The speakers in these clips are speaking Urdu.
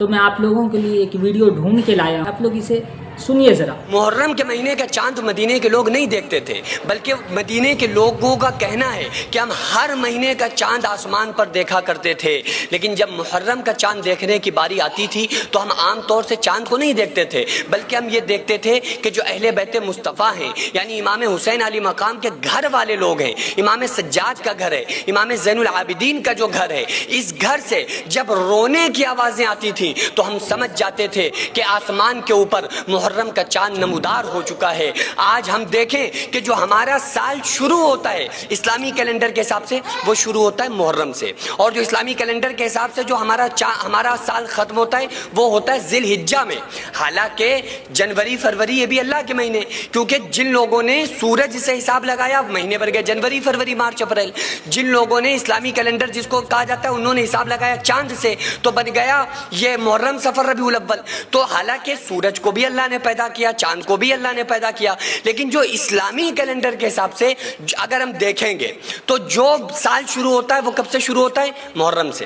تو میں آپ لوگوں کے لیے ایک ویڈیو ڈھونڈ کے لایا ہوں، آپ لوگ اسے سنیے ذرا۔ محرم کے مہینے کا چاند مدینے کے لوگ نہیں دیکھتے تھے، بلکہ مدینے کے لوگوں کا کہنا ہے کہ ہم ہر مہینے کا چاند آسمان پر دیکھا کرتے تھے، لیکن جب محرم کا چاند دیکھنے کی باری آتی تھی تو ہم عام طور سے چاند کو نہیں دیکھتے تھے، بلکہ ہم یہ دیکھتے تھے کہ جو اہل بیت مصطفیٰ ہیں، یعنی امام حسین علی مقام کے گھر والے لوگ ہیں، امام سجاد کا گھر ہے، امام زین العابدین کا جو گھر ہے، اس گھر سے جب رونے کی آوازیں آتی تھیں تو ہم سمجھ جاتے تھے کہ آسمان کے اوپر محرم کا چاند نمودار ہو چکا ہے۔ آج ہم دیکھیں کہ جو ہمارا سال شروع ہوتا ہے اسلامی کیلنڈر کے حساب سے، وہ شروع ہوتا ہے محرم سے، اور جو اسلامی کیلنڈر کے حساب سے جو ہمارا سال ختم ہوتا ہے وہ ہوتا ہے ذی الحجہ میں۔ حالانکہ جنوری فروری یہ بھی اللہ کے مہینے، کیونکہ جن لوگوں نے سورج سے حساب لگایا مہینے بن گئے جنوری فروری مارچ اپریل، جن لوگوں نے اسلامی کیلنڈر جس کو کہا جاتا ہے انہوں نے حساب لگایا چاند سے تو بن گیا یہ محرم صفر ربیع الاول۔ تو حالانکہ سورج کو بھی اللہ نے پیدا کیا، چاند کو بھی اللہ نے پیدا کیا، لیکن جو اسلامی کیلنڈر کے حساب سے اگر ہم دیکھیں گے تو جو سال شروع ہوتا ہے وہ کب سے شروع ہوتا ہے؟ محرم سے۔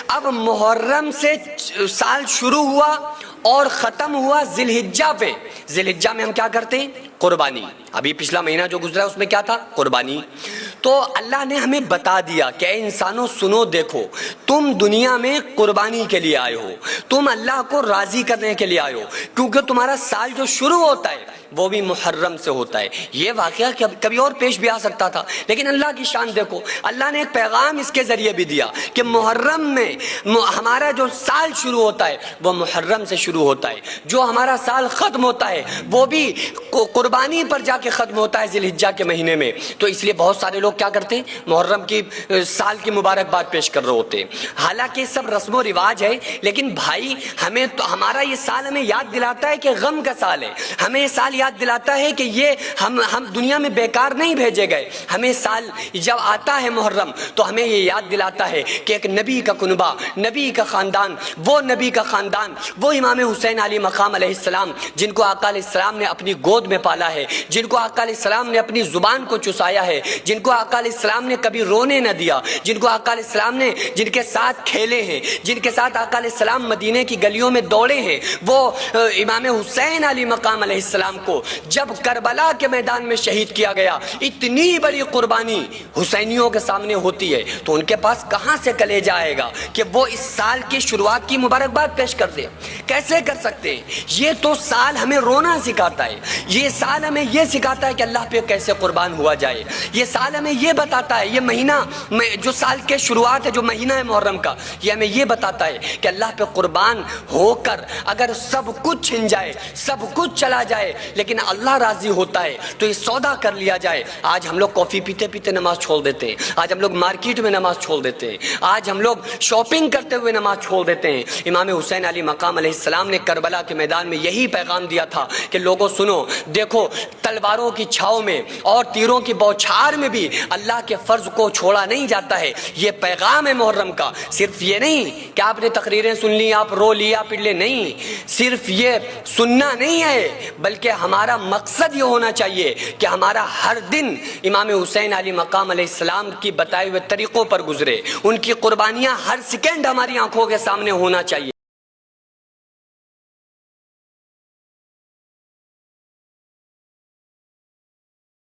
اب محرم سے سال شروع ہوا اور ختم ہوا ذی الحجہ پہ۔ ذی الحجہ میں ہم کیا کرتے ہیں؟ قربانی۔ ابھی پچھلا مہینہ جو گزرا اس میں کیا تھا؟ قربانی۔ تو اللہ نے ہمیں بتا دیا کہ اے انسانوں سنو، دیکھو تم دنیا میں قربانی کے لیے آئے ہو، تم اللہ کو راضی کرنے کے لیے آئے ہو، کیونکہ تمہارا سال جو شروع ہوتا ہے وہ بھی محرم سے ہوتا ہے۔ یہ واقعہ کبھی اور پیش بھی آ سکتا تھا، لیکن اللہ کی شان دیکھو، اللہ نے ایک پیغام اس کے ذریعے بھی دیا کہ محرم میں ہمارا جو سال شروع ہوتا ہے وہ محرم سے شروع ہوتا ہے، جو ہمارا سال ختم ہوتا ہے وہ بھی قربانی پر جا کے ختم ہوتا ہے ذی الحجہ کے مہینے میں۔ تو اس لیے بہت سارے لوگ کیا کرتے ہیں؟ محرم کی سال کی مبارکباد پیش کر رہے ہوتے ہیں۔ حالانکہ سب رسم و رواج ہے، لیکن بھائی ہمیں تو ہمارا یہ سال ہمیں یاد دلاتا ہے کہ غم کا سال ہے، ہمیں یہ سال یاد دلاتا ہے کہ یہ ہم دنیا میں بیکار نہیں بھیجے گئے۔ ہمیں سال جب آتا ہے محرم تو ہمیں یہ یاد دلاتا ہے کہ ایک نبی کا کنبہ، نبی کا خاندان، وہ نبی کا خاندان، وہ امام حسین علی مقام علیہ السلام جن کو آقا علیہ السلام نے اپنی گود میں پالا ہے، جن کو آقا علیہ السلام نے اپنی زبان کو چسایا ہے، جن کو آقا علیہ السلام نے کبھی رونے نہ دیا، جن کو آقا علیہ السلام نے جن کے ساتھ کھیلے ہیں، جن کے ساتھ آقا علیہ السلام مدینے کی گلیوں میں دوڑے ہیں، وہ امام حسین علی مقام علیہ السلام کو جب کربلا کے میدان میں شہید کیا گیا، اتنی بڑی قربانی حسینیوں کے سامنے ہوتی ہے تو ان کے پاس کہاں سے کلیجہ آئے گا کہ وہ اس سال کی شروعات کی مبارکباد پیش کر دے؟ کیسے کر سکتے ہیں؟ یہ تو سال ہمیں رونا سکھاتا ہے، یہ سال ہمیں یہ سکھاتا ہے کہ اللہ پہ کیسے قربان ہوا جائے، یہ سال ہمیں یہ بتاتا ہے، یہ مہینہ جو سال کے شروعات ہے جو مہینہ ہے محرم کا، یہ ہمیں یہ بتاتا ہے کہ اللہ پہ قربان ہو کر اگر سب کچھ چھن جائے، سب کچھ چلا جائے، لیکن اللہ راضی ہوتا ہے تو یہ سودا کر لیا جائے۔ آج ہم لوگ کافی پیتے پیتے نماز چھوڑ دیتے ہیں، آج ہم لوگ مارکیٹ میں نماز چھوڑ دیتے ہیں، آج ہم لوگ شاپنگ کرتے ہوئے نماز چھوڑ دیتے ہیں۔ امام حسین علی مقام علیہ السلام نے کربلا کے میدان میں یہی پیغام دیا تھا کہ لوگوں سنو، دیکھو تلواروں کی چھاؤں میں اور تیروں کی بوچھار میں بھی اللہ کے فرض کو چھوڑا نہیں جاتا ہے۔ یہ پیغام ہے محرم کا۔ صرف یہ نہیں کہ آپ نے تقریریں سن لی، آپ رو لیا پڑھ لے، نہیں، صرف یہ سننا نہیں ہے، بلکہ ہمارا مقصد یہ ہونا چاہیے کہ ہمارا ہر دن امام حسین علی مقام علیہ السلام کی بتائے ہوئے طریقوں پر گزرے، ان کی قربانیاں ہر سیکنڈ ہماری آنکھوں کے سامنے ہونا چاہیے۔